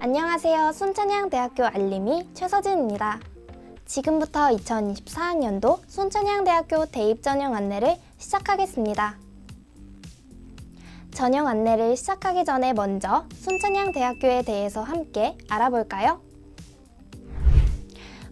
안녕하세요. 순천향대학교 알림이 최서진입니다. 지금부터 2024학년도 순천향대학교 대입 전형 안내를 시작하겠습니다. 전형 안내를 시작하기 전에 먼저 순천향대학교에 대해서 함께 알아볼까요?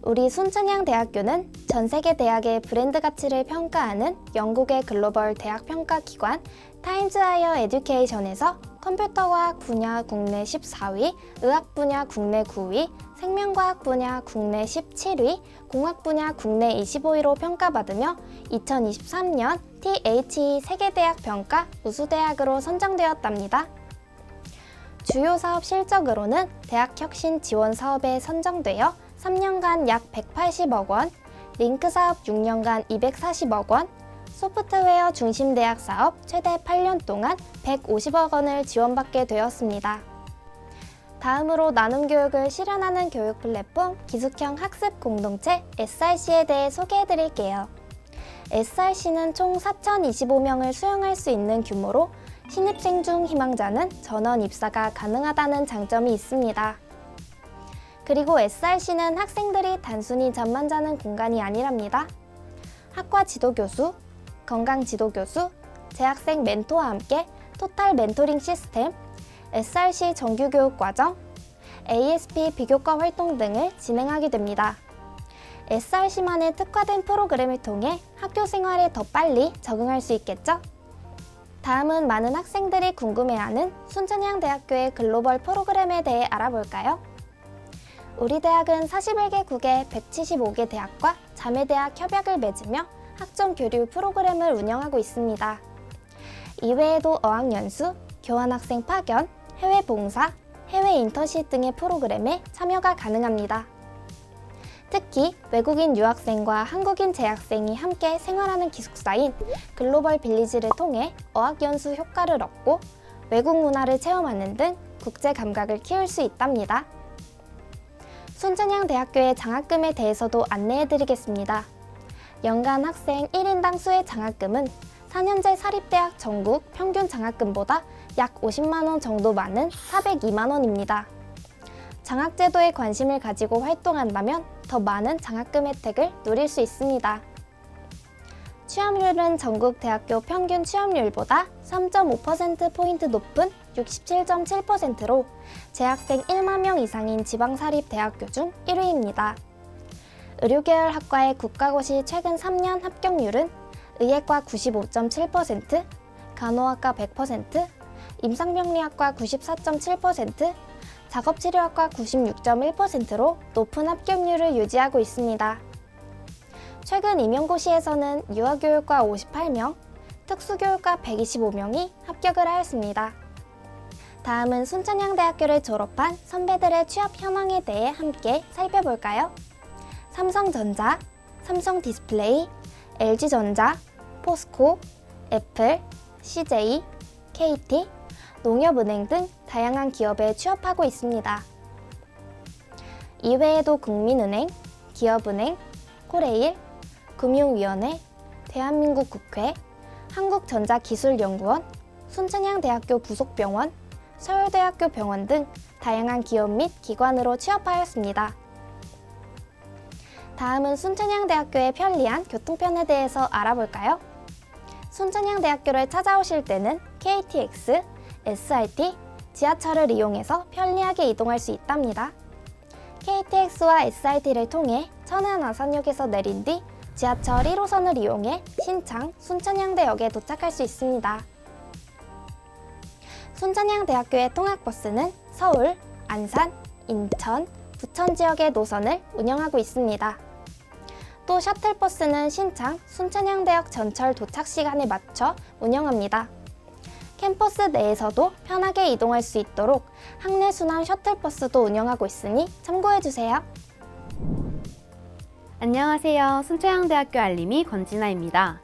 우리 순천향대학교는 전 세계 대학의 브랜드 가치를 평가하는 영국의 글로벌 대학 평가 기관 타임즈 하이어 에듀케이션에서 컴퓨터과학 분야 국내 14위, 의학 분야 국내 9위, 생명과학 분야 국내 17위, 공학 분야 국내 25위로 평가받으며 2023년 THE 세계대학 평가 우수대학으로 선정되었답니다. 주요 사업 실적으로는 대학 혁신 지원 사업에 선정되어 3년간 약 180억 원, 링크 사업 6년간 240억 원, 소프트웨어 중심 대학 사업 최대 8년 동안 150억 원을 지원받게 되었습니다. 다음으로 나눔 교육을 실현하는 교육 플랫폼 기숙형 학습 공동체 SRC에 대해 소개해 드릴게요. SRC는 총 4,025명을 수용할 수 있는 규모로 신입생 중 희망자는 전원 입사가 가능하다는 장점이 있습니다. 그리고 SRC는 학생들이 단순히 잠만 자는 공간이 아니랍니다. 학과 지도교수, 건강 지도교수, 재학생 멘토와 함께 토탈 멘토링 시스템, SRC 정규교육과정, ASP 비교과 활동 등을 진행하게 됩니다. SRC만의 특화된 프로그램을 통해 학교 생활에 더 빨리 적응할 수 있겠죠? 다음은 많은 학생들이 궁금해하는 순천향대학교의 글로벌 프로그램에 대해 알아볼까요? 우리 대학은 41개국의 175개 대학과 자매대학 협약을 맺으며 학점 교류 프로그램을 운영하고 있습니다. 이외에도 어학연수, 교환학생 파견, 해외 봉사, 해외 인턴십 등의 프로그램에 참여가 가능합니다. 특히 외국인 유학생과 한국인 재학생이 함께 생활하는 기숙사인 글로벌 빌리지를 통해 어학연수 효과를 얻고 외국 문화를 체험하는 등 국제 감각을 키울 수 있답니다. 순천향대학교의 장학금에 대해서도 안내해드리겠습니다. 연간 학생 1인당 수혜 장학금은 4년제 사립대학 전국 평균 장학금보다 약 50만 원 정도 많은 402만 원입니다. 장학제도에 관심을 가지고 활동한다면 더 많은 장학금 혜택을 누릴 수 있습니다. 취업률은 전국 대학교 평균 취업률보다 3.5%포인트 높은 67.7%로 재학생 1만 명 이상인 지방사립대학교 중 1위입니다. 의료계열 학과의 국가고시 최근 3년 합격률은 의예과 95.7%, 간호학과 100%, 임상병리학과 94.7%, 작업치료학과 96.1%로 높은 합격률을 유지하고 있습니다. 최근 임용고시에서는 유아교육과 58명, 특수교육과 125명이 합격을 하였습니다. 다음은 순천향대학교를 졸업한 선배들의 취업 현황에 대해 함께 살펴볼까요? 삼성전자, 삼성디스플레이, LG전자, 포스코, 애플, CJ, KT, 농협은행 등 다양한 기업에 취업하고 있습니다. 이외에도 국민은행, 기업은행, 코레일, 금융위원회, 대한민국 국회, 한국전자기술연구원, 순천향대학교 부속병원, 서울대학교 병원 등 다양한 기업 및 기관으로 취업하였습니다. 다음은 순천향대학교의 편리한 교통편에 대해서 알아볼까요? 순천향대학교를 찾아오실 때는 KTX, SRT, 지하철을 이용해서 편리하게 이동할 수 있답니다. KTX와 SRT를 통해 천안 아산역에서 내린 뒤 지하철 1호선을 이용해 신창, 순천향대역에 도착할 수 있습니다. 순천향대학교의 통학버스는 서울, 안산, 인천, 부천 지역의 노선을 운영하고 있습니다. 또 셔틀버스는 신창, 순천향대역 전철 도착 시간에 맞춰 운영합니다. 캠퍼스 내에서도 편하게 이동할 수 있도록 학내순환 셔틀버스도 운영하고 있으니 참고해주세요. 안녕하세요. 순천향대학교 알림이 권진아입니다.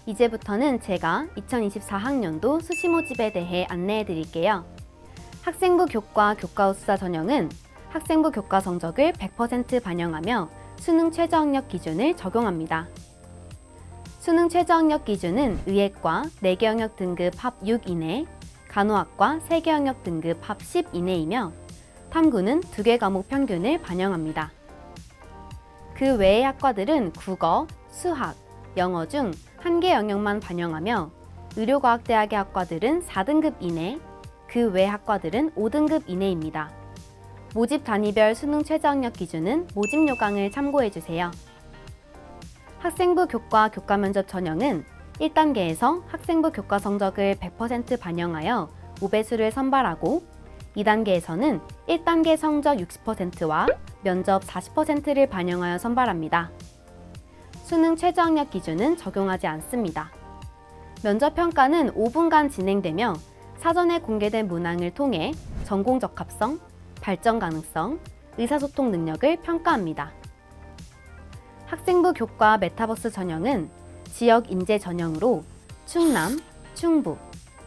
이제부터는 제가 2024학년도 수시 모집에 대해 안내해 드릴게요. 학생부 교과 교과우수자 전형은 학생부 교과 성적을 100% 반영하며 수능 최저학력 기준을 적용합니다. 수능 최저학력 기준은 의예과 4개 영역 등급 합 6 이내, 간호학과 3개 영역 등급 합 10 이내이며 탐구는 2개 과목 평균을 반영합니다. 그 외의 학과들은 국어, 수학, 영어 중 1개 영역만 반영하며 의료과학대학의 학과들은 4등급 이내, 그 외 학과들은 5등급 이내입니다. 모집 단위별 수능 최저학력 기준은 모집 요강을 참고해주세요. 학생부 교과 교과 면접 전형은 1단계에서 학생부 교과 성적을 100% 반영하여 5배수를 선발하고 2단계에서는 1단계 성적 60%와 면접 40%를 반영하여 선발합니다. 수능 최저학력 기준은 적용하지 않습니다. 면접 평가는 5분간 진행되며 사전에 공개된 문항을 통해 전공 적합성, 발전 가능성, 의사소통 능력을 평가합니다. 학생부 교과 메타버스 전형은 지역 인재 전형으로 충남, 충북,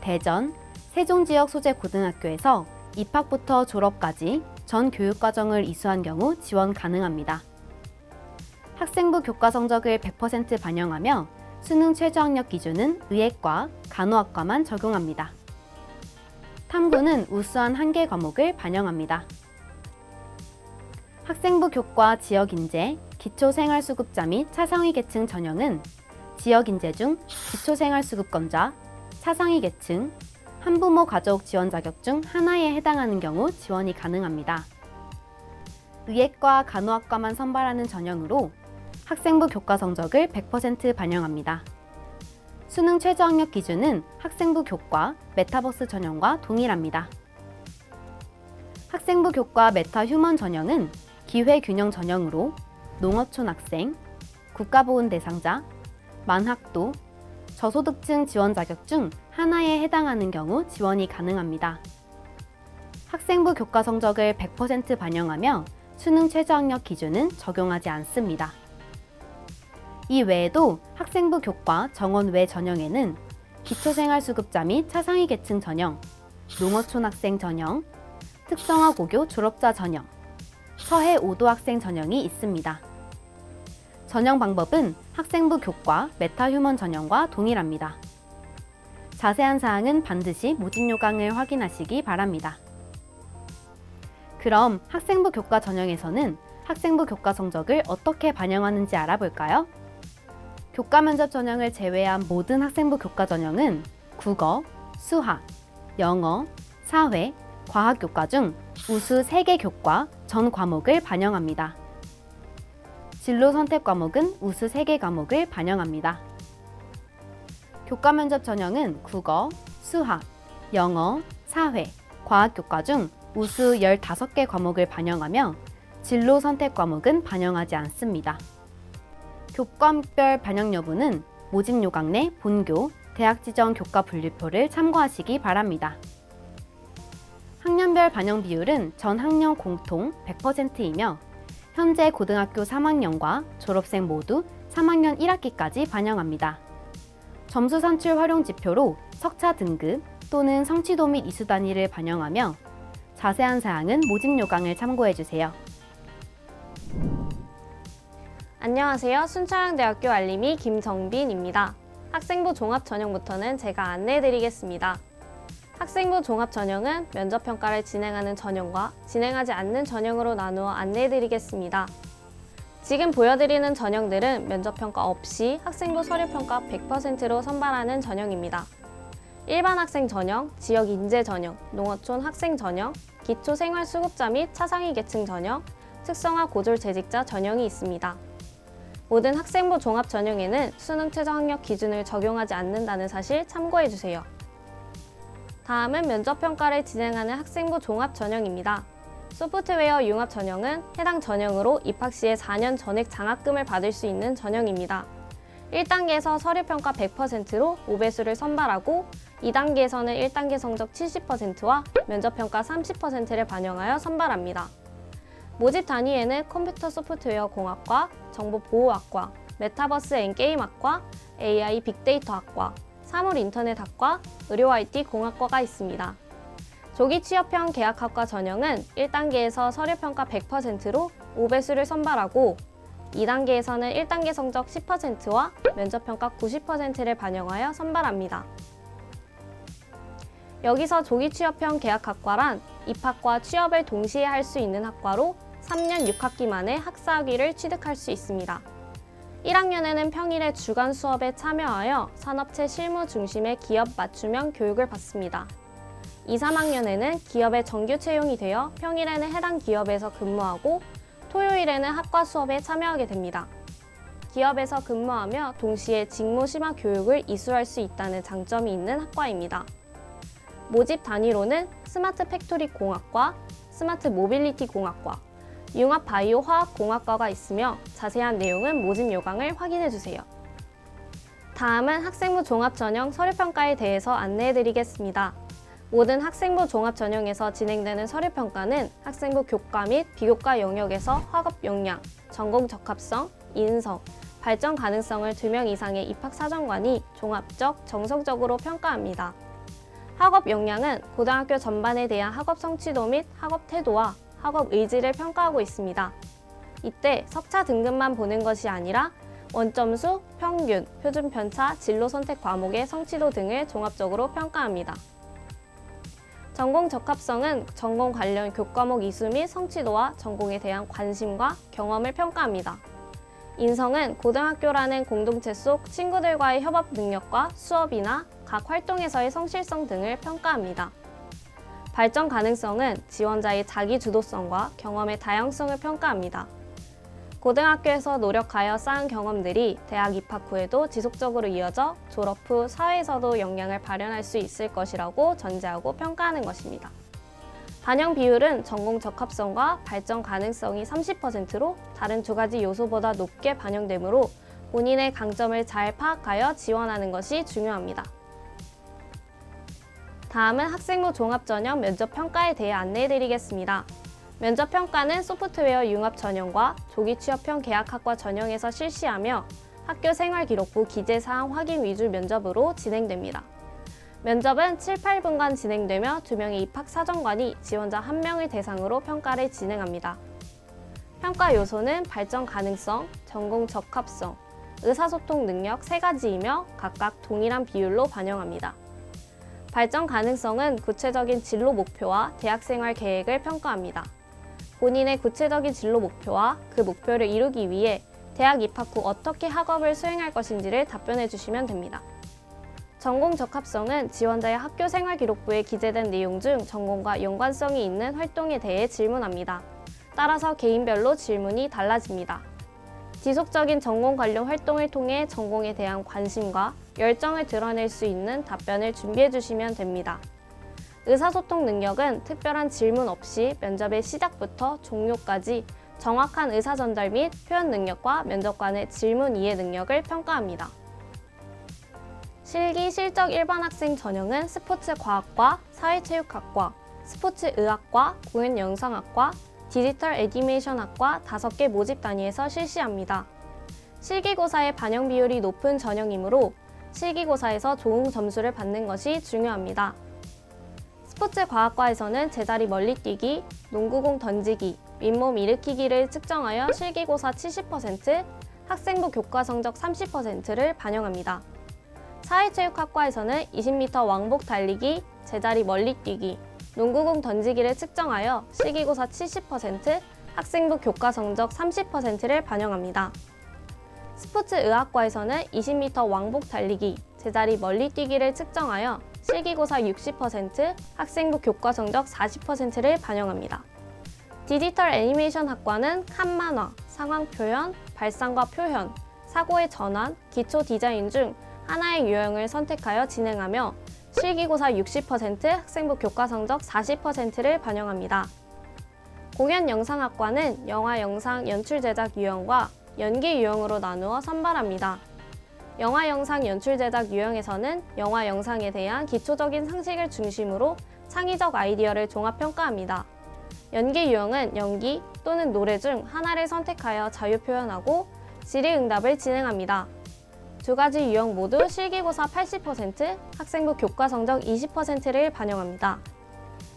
대전, 세종 지역 소재 고등학교에서 입학부터 졸업까지 전 교육과정을 이수한 경우 지원 가능합니다. 학생부 교과 성적을 100% 반영하며 수능 최저학력 기준은 의예과, 간호학과만 적용합니다. 탐구는 우수한 1개 과목을 반영합니다. 학생부 교과 지역인재, 기초생활수급자 및 차상위 계층 전형은 지역인재 중 기초생활수급권자, 차상위 계층, 한부모 가족 지원 자격 중 하나에 해당하는 경우 지원이 가능합니다. 의예과, 간호학과만 선발하는 전형으로 학생부 교과 성적을 100% 반영합니다. 수능 최저학력 기준은 학생부 교과, 메타버스 전형과 동일합니다. 학생부 교과 메타휴먼 전형은 기회균형 전형으로 농어촌 학생, 국가보훈 대상자, 만학도, 저소득층 지원 자격 중 하나에 해당하는 경우 지원이 가능합니다. 학생부 교과 성적을 100% 반영하며 수능 최저학력 기준은 적용하지 않습니다. 이 외에도 학생부 교과 정원 외 전형에는 기초생활수급자 및 차상위 계층 전형, 농어촌 학생 전형, 특성화 고교 졸업자 전형, 서해 5도 학생 전형이 있습니다. 전형 방법은 학생부 교과 메타휴먼 전형과 동일합니다. 자세한 사항은 반드시 모집 요강을 확인하시기 바랍니다. 그럼 학생부 교과 전형에서는 학생부 교과 성적을 어떻게 반영하는지 알아볼까요? 교과 면접 전형을 제외한 모든 학생부 교과 전형은 국어, 수학, 영어, 사회, 과학 교과 중 우수 3개 교과 전 과목을 반영합니다. 진로 선택 과목은 우수 3개 과목을 반영합니다. 교과 면접 전형은 국어, 수학, 영어, 사회, 과학 교과 중 우수 15개 과목을 반영하며 진로 선택 과목은 반영하지 않습니다. 교과목별 반영 여부는 모집 요강 내 본교, 대학 지정 교과 분류표를 참고하시기 바랍니다. 학년별 반영 비율은 전 학년 공통 100%이며 현재 고등학교 3학년과 졸업생 모두 3학년 1학기까지 반영합니다. 점수 산출 활용 지표로 석차 등급 또는 성취도 및 이수 단위를 반영하며 자세한 사항은 모집 요강을 참고해주세요. 안녕하세요. 순천향대학교 알림이 김정빈입니다. 학생부 종합 전형부터는 제가 안내해드리겠습니다. 학생부 종합 전형은 면접평가를 진행하는 전형과 진행하지 않는 전형으로 나누어 안내해드리겠습니다. 지금 보여드리는 전형들은 면접평가 없이 학생부 서류평가 100%로 선발하는 전형입니다. 일반 학생 전형, 지역 인재 전형, 농어촌 학생 전형, 기초생활수급자 및 차상위 계층 전형, 특성화 고졸 재직자 전형이 있습니다. 모든 학생부 종합 전형에는 수능 최저학력 기준을 적용하지 않는다는 사실 참고해주세요. 다음은 면접평가를 진행하는 학생부 종합 전형입니다. 소프트웨어 융합 전형은 해당 전형으로 입학 시에 4년 전액 장학금을 받을 수 있는 전형입니다. 1단계에서 서류평가 100%로 5배수를 선발하고 2단계에서는 1단계 성적 70%와 면접평가 30%를 반영하여 선발합니다. 모집 단위에는 컴퓨터 소프트웨어 공학과, 정보보호학과, 메타버스 앤 게임학과, AI 빅데이터학과, 사물 인터넷학과, 의료 IT 공학과가 있습니다. 조기 취업형 계약학과 전형은 1단계에서 서류평가 100%로 5배수를 선발하고 2단계에서는 1단계 성적 10%와 면접평가 90%를 반영하여 선발합니다. 여기서 조기 취업형 계약학과란 입학과 취업을 동시에 할 수 있는 학과로 3년 6학기 만에 학사학위를 취득할 수 있습니다. 1학년에는 평일에 주간 수업에 참여하여 산업체 실무 중심의 기업 맞춤형 교육을 받습니다. 2, 3학년에는 기업에 정규 채용이 되어 평일에는 해당 기업에서 근무하고 토요일에는 학과 수업에 참여하게 됩니다. 기업에서 근무하며 동시에 직무 심화 교육을 이수할 수 있다는 장점이 있는 학과입니다. 모집 단위로는 스마트 팩토리 공학과, 스마트 모빌리티 공학과, 융합 바이오 화학 공학과가 있으며 자세한 내용은 모집 요강을 확인해 주세요. 다음은 학생부 종합 전형 서류평가에 대해서 안내해 드리겠습니다. 모든 학생부 종합 전형에서 진행되는 서류평가는 학생부 교과 및 비교과 영역에서 학업 역량, 전공 적합성, 인성, 발전 가능성을 2명 이상의 입학사정관이 종합적, 정성적으로 평가합니다. 학업 역량은 고등학교 전반에 대한 학업 성취도 및 학업 태도와 학업 의지를 평가하고 있습니다. 이때 석차 등급만 보는 것이 아니라 원점수, 평균, 표준 편차, 진로 선택 과목의 성취도 등을 종합적으로 평가합니다. 전공 적합성은 전공 관련 교과목 이수 및 성취도와 전공에 대한 관심과 경험을 평가합니다. 인성은 고등학교라는 공동체 속 친구들과의 협업 능력과 수업이나 각 활동에서의 성실성 등을 평가합니다. 발전 가능성은 지원자의 자기 주도성과 경험의 다양성을 평가합니다. 고등학교에서 노력하여 쌓은 경험들이 대학 입학 후에도 지속적으로 이어져 졸업 후 사회에서도 역량을 발현할 수 있을 것이라고 전제하고 평가하는 것입니다. 반영 비율은 전공 적합성과 발전 가능성이 30%로 다른 두 가지 요소보다 높게 반영되므로 본인의 강점을 잘 파악하여 지원하는 것이 중요합니다. 다음은 학생부 종합전형 면접평가에 대해 안내해드리겠습니다. 면접평가는 소프트웨어 융합 전형과 조기 취업형 계약학과 전형에서 실시하며 학교 생활기록부 기재사항 확인 위주 면접으로 진행됩니다. 면접은 7, 8분간 진행되며 2명의 입학사정관이 지원자 1명을 대상으로 평가를 진행합니다. 평가 요소는 발전 가능성, 전공 적합성, 의사소통 능력 3가지이며 각각 동일한 비율로 반영합니다. 발전 가능성은 구체적인 진로 목표와 대학생활 계획을 평가합니다. 본인의 구체적인 진로 목표와 그 목표를 이루기 위해 대학 입학 후 어떻게 학업을 수행할 것인지를 답변해 주시면 됩니다. 전공 적합성은 지원자의 학교 생활 기록부에 기재된 내용 중 전공과 연관성이 있는 활동에 대해 질문합니다. 따라서 개인별로 질문이 달라집니다. 지속적인 전공 관련 활동을 통해 전공에 대한 관심과 열정을 드러낼 수 있는 답변을 준비해 주시면 됩니다. 의사소통 능력은 특별한 질문 없이 면접의 시작부터 종료까지 정확한 의사 전달 및 표현 능력과 면접관의 질문 이해 능력을 평가합니다. 실기 실적 일반 학생 전형은 스포츠과학과, 사회체육학과, 스포츠의학과, 공연영상학과, 디지털 애니메이션학과 5개 모집 단위에서 실시합니다. 실기고사의 반영 비율이 높은 전형이므로 실기고사에서 좋은 점수를 받는 것이 중요합니다. 스포츠과학과에서는 제자리 멀리뛰기, 농구공 던지기, 윗몸 일으키기를 측정하여 실기고사 70%, 학생부 교과 성적 30%를 반영합니다. 사회체육학과에서는 20m 왕복 달리기, 제자리 멀리뛰기, 농구공 던지기를 측정하여 실기고사 70%, 학생부 교과 성적 30%를 반영합니다. 스포츠의학과에서는 20m 왕복 달리기, 제자리 멀리뛰기를 측정하여 실기고사 60%, 학생부 교과 성적 40%를 반영합니다. 디지털 애니메이션 학과는 칸만화, 상황 표현, 발상과 표현, 사고의 전환, 기초 디자인 중 하나의 유형을 선택하여 진행하며 실기고사 60%, 학생부 교과 성적 40%를 반영합니다. 공연영상학과는 영화, 영상, 연출 제작 유형과 연기 유형으로 나누어 선발합니다. 영화, 영상, 연출 제작 유형에서는 영화, 영상에 대한 기초적인 상식을 중심으로 창의적 아이디어를 종합평가합니다. 연기 유형은 연기 또는 노래 중 하나를 선택하여 자유 표현하고 질의응답을 진행합니다. 두 가지 유형 모두 실기고사 80%, 학생부 교과 성적 20%를 반영합니다.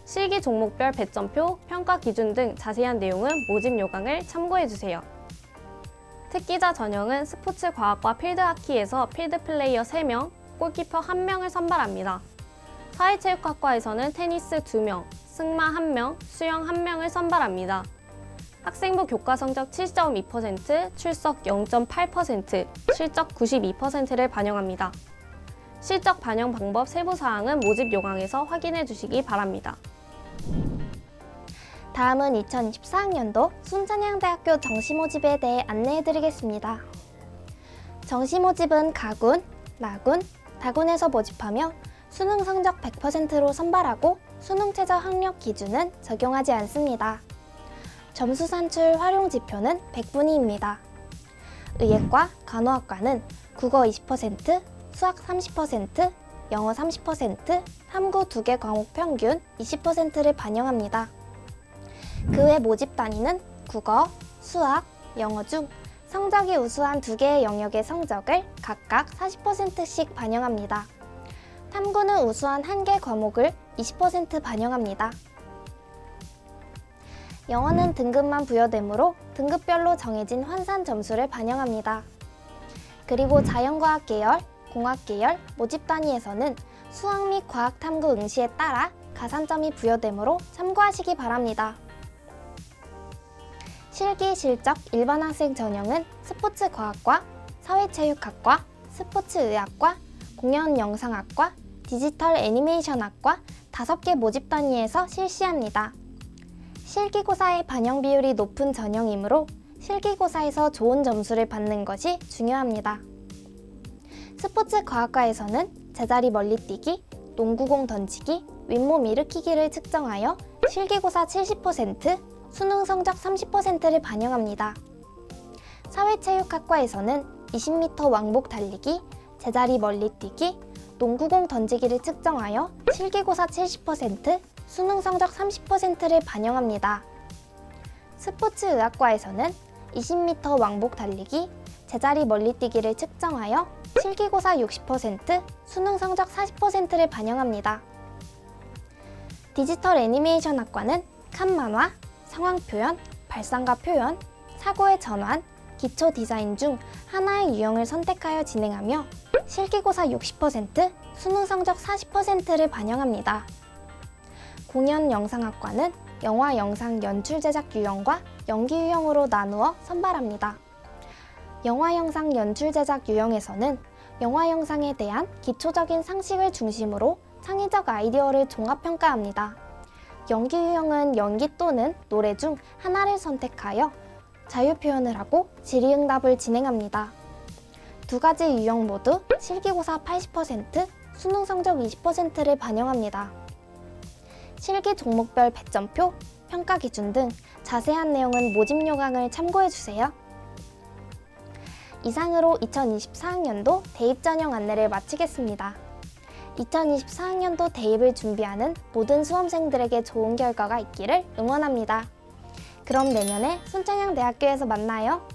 실기 종목별 배점표, 평가 기준 등 자세한 내용은 모집 요강을 참고해주세요. 특기자 전형은 스포츠과학과 필드하키에서 필드플레이어 3명, 골키퍼 1명을 선발합니다. 사회체육학과에서는 테니스 2명, 승마 1명, 수영 1명을 선발합니다. 학생부 교과 성적 7.2%, 출석 0.8%, 실적 92%를 반영합니다. 실적 반영 방법 세부 사항은 모집 요강에서 확인해 주시기 바랍니다. 다음은 2024학년도 순천향대학교 정시모집에 대해 안내해드리겠습니다. 정시모집은 가군, 나군, 다군에서 모집하며 수능 성적 100%로 선발하고 수능 최저 학력 기준은 적용하지 않습니다. 점수 산출 활용 지표는 100분위입니다. 의예과, 간호학과는 국어 20%, 수학 30%, 영어 30%, 탐구 2개 과목 평균 20%를 반영합니다. 그 외 모집 단위는 국어, 수학, 영어 중 성적이 우수한 2개의 영역의 성적을 각각 40%씩 반영합니다. 탐구는 우수한 1개 과목을 20% 반영합니다. 영어는 등급만 부여되므로 등급별로 정해진 환산 점수를 반영합니다. 그리고 자연과학 계열, 공학 계열 모집 단위에서는 수학 및 과학 탐구 응시에 따라 가산점이 부여되므로 참고하시기 바랍니다. 실기 실적 일반 학생 전형은 스포츠과학과, 사회체육학과, 스포츠의학과, 공연영상학과, 디지털 애니메이션학과 5개 모집 단위에서 실시합니다. 실기고사의 반영 비율이 높은 전형이므로 실기고사에서 좋은 점수를 받는 것이 중요합니다. 스포츠과학과에서는 제자리 멀리뛰기, 농구공 던지기, 윗몸 일으키기를 측정하여 실기고사 70%, 수능 성적 30%를 반영합니다. 사회체육학과에서는 20m 왕복 달리기, 제자리 멀리뛰기, 농구공 던지기를 측정하여 실기고사 70%, 수능 성적 30%를 반영합니다. 스포츠의학과에서는 20m 왕복 달리기, 제자리 멀리뛰기를 측정하여 실기고사 60%, 수능 성적 40%를 반영합니다. 디지털 애니메이션 학과는 칸만화, 상황 표현, 발상과 표현, 사고의 전환, 기초 디자인 중 하나의 유형을 선택하여 진행하며 실기고사 60%, 수능 성적 40%를 반영합니다. 공연 영상학과는 영화 영상 연출 제작 유형과 연기 유형으로 나누어 선발합니다. 영화 영상 연출 제작 유형에서는 영화 영상에 대한 기초적인 상식을 중심으로 창의적 아이디어를 종합평가합니다. 연기 유형은 연기 또는 노래 중 하나를 선택하여 자유표현을 하고 질의응답을 진행합니다. 2가지 유형 모두 실기고사 80%, 수능 성적 20%를 반영합니다. 실기 종목별 배점표, 평가 기준 등 자세한 내용은 모집 요강을 참고해주세요. 이상으로 2024학년도 대입 전형 안내를 마치겠습니다. 2024학년도 대입을 준비하는 모든 수험생들에게 좋은 결과가 있기를 응원합니다. 그럼 내년에 순천향대학교에서 만나요.